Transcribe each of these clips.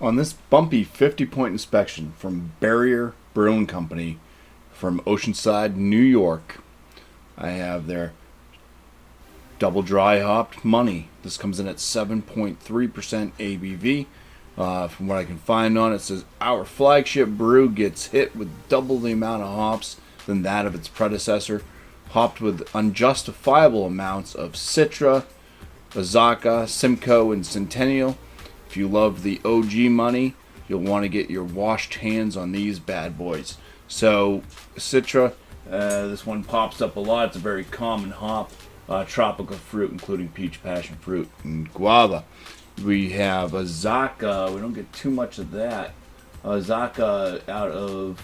On this bumpy 50-point inspection from Barrier Brewing Company from Oceanside, New York, I have their double dry hopped money. This comes in at 7.3% ABV. From what I can find on it, it says our flagship brew gets hit with double the amount of hops than that of its predecessor, hopped with unjustifiable amounts of Citra, Azaca, Simcoe and Centennial. If you love the OG money, you'll want to get your washed hands on these bad boys. So, Citra, this one pops up a lot. It's a very common hop. Tropical fruit, including peach, passion fruit, and guava. We have Azaca. We don't get too much of that. Azaca out of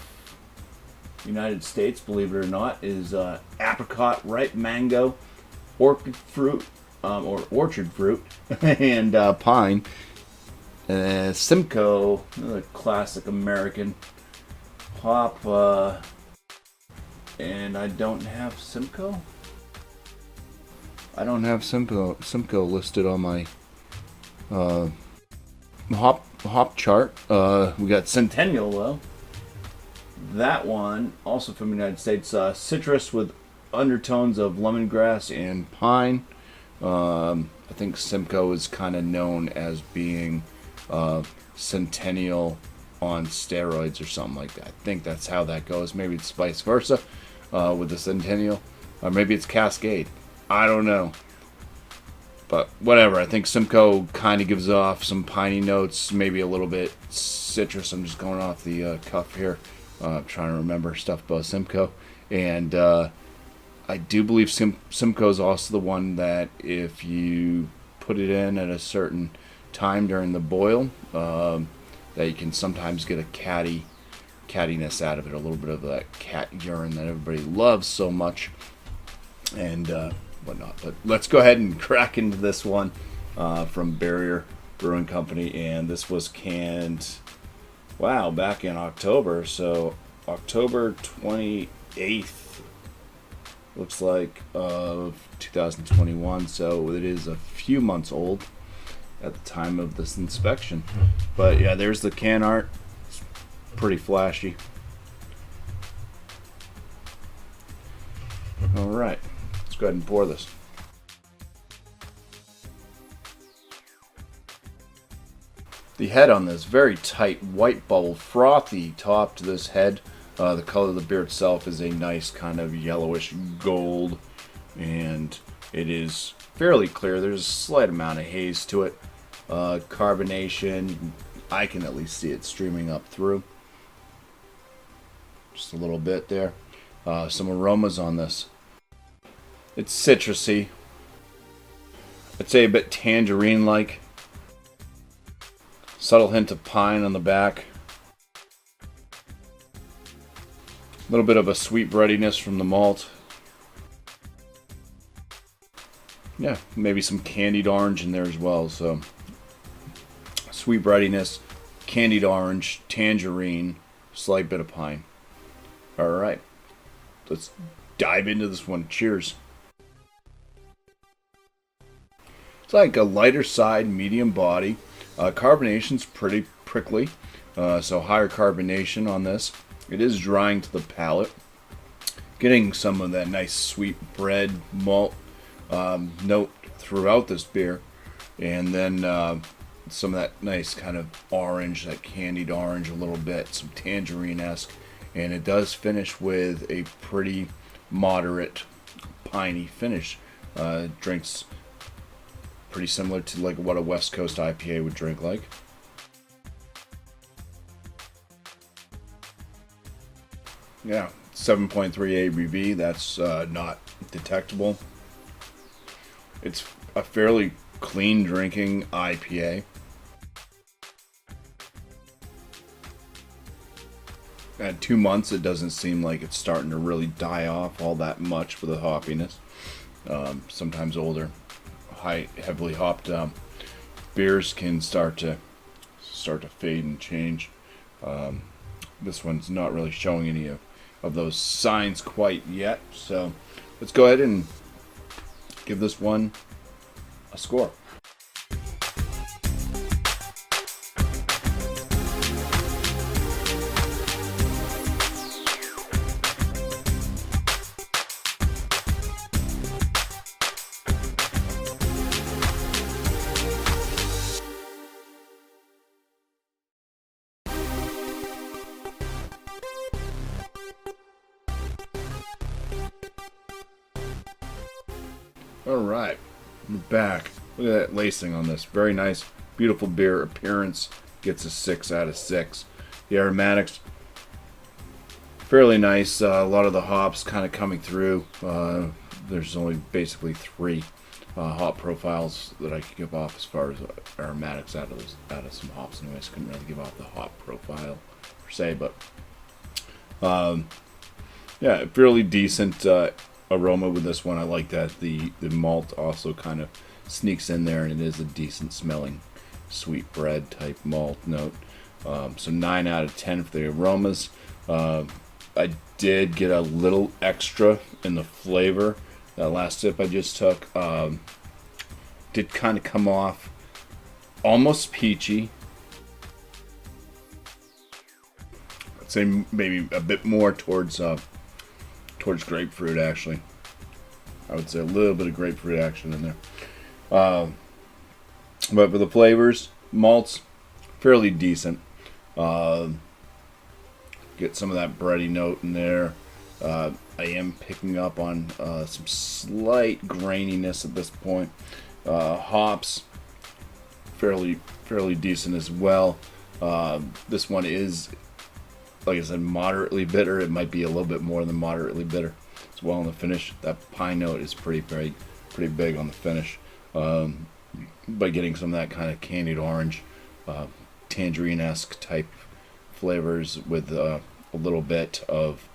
United States, believe it or not, is apricot, ripe mango, orchid fruit, or orchard fruit, and pine. Simcoe, another classic American hop, and I don't have Simcoe. I don't have Simcoe listed on my hop chart. We got Centennial though. That one, also from the United States, citrus with undertones of lemongrass and pine. I think Simcoe is kind of known as being Centennial on steroids or something like that. I think that's how that goes. Maybe it's vice versa with the Centennial, or maybe it's Cascade. I don't know, but whatever. I think Simcoe kind of gives off some piney notes, maybe a little bit citrus. I'm just going off the cuff here, trying to remember stuff about Simcoe, and I do believe Simcoe is also the one that if you put it in at a certain time during the boil, that you can sometimes get a cattiness out of it, a little bit of that cat urine that everybody loves so much, and whatnot. But let's go ahead and crack into this one from Barrier Brewing Company, and this was canned, wow, back in October, so October 28th, looks like, of 2021, so it is a few months old at the time of this inspection. But yeah, there's the can art. It's pretty flashy. Alright, let's go ahead and pour this. The head on this, very tight, white bubble, frothy top to this head. The color of the beer itself is a nice kind of yellowish gold, and it is fairly clear. There's a slight amount of haze to it. Carbonation, I can at least see it streaming up through. Just a little bit there. Some aromas on this. It's citrusy. I'd say a bit tangerine-like. Subtle hint of pine on the back. A little bit of a sweet breadiness from the malt. Yeah, maybe some candied orange in there as well. So, sweet breadiness, candied orange, tangerine, slight bit of pine. Alright, let's dive into this one. Cheers. It's like a lighter side, medium body. Carbonation's pretty prickly, so higher carbonation on this. It is drying to the palate. Getting some of that nice sweet bread malt note throughout this beer, and then some of that nice kind of orange, that candied orange a little bit, some tangerine-esque, and it does finish with a pretty moderate piney finish. Drinks pretty similar to like what a West Coast IPA would drink like. Yeah, 7.3 ABV, that's not detectable. It's a fairly clean drinking IPA. At 2 months, it doesn't seem like it's starting to really die off all that much with the hoppiness. Sometimes older, heavily hopped beers can start to fade and change. This one's not really showing any of those signs quite yet. So let's go ahead and give this one a score. Alright, we're back. Look at that lacing on this. Very nice, beautiful beer. Appearance gets a 6 out of 6. The aromatics, fairly nice. A lot of the hops kind of coming through. There's only basically 3 hop profiles that I could give off as far as aromatics out of some hops. Anyways, couldn't really give off the hop profile per se, but yeah, fairly decent aroma with this one. I like that the malt also kind of sneaks in there, and it is a decent smelling sweet bread type malt note. So 9 out of 10 for the aromas. I did get a little extra in the flavor. That last sip I just took did kind of come off almost peachy. I'd say maybe a bit more towards grapefruit, actually. I would say a little bit of grapefruit action in there. But for the flavors, malts, fairly decent. Get some of that bready note in there. I am picking up on some slight graininess at this point. Hops, fairly decent as well. This one is, like I said, moderately bitter. It might be a little bit more than moderately bitter as well in the finish. That pine note is pretty big on the finish. By getting some of that kind of candied orange, tangerine-esque type flavors with a little bit of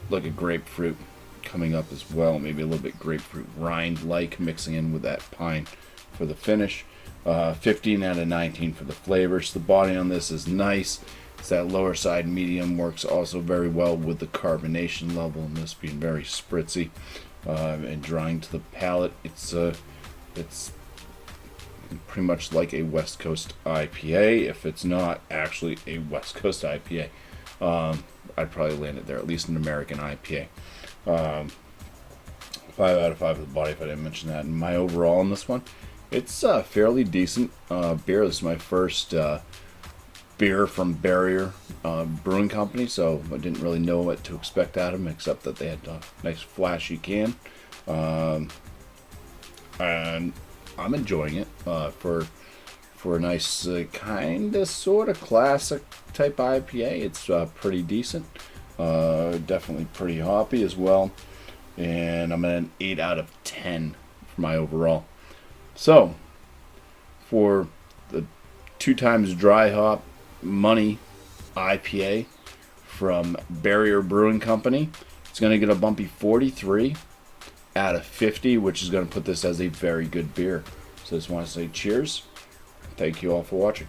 like a grapefruit coming up as well. Maybe a little bit grapefruit rind-like mixing in with that pine for the finish. 15 out of 19 for the flavors. The body on this is nice. It's that lower side medium, works also very well with the carbonation level, and this being very spritzy and drying to the palate. It's pretty much like a West Coast IPA. If it's not actually a West Coast IPA, I'd probably land it there, at least an American IPA. 5 out of 5 for the body, if I didn't mention that. And my overall on this one, it's a fairly decent beer. This is my first beer from Barrier Brewing Company, so I didn't really know what to expect out of them, except that they had a nice flashy can. And I'm enjoying it for a nice kind of sort of classic type IPA. It's pretty decent, definitely pretty hoppy as well, and I'm at an 8 out of 10 for my overall. So for the 2 times dry hop money IPA from Barrier Brewing Company, it's going to get a bumpy 43 out of 50, which is going to put this as a very good beer. So I just want to say cheers. Thank you all for watching.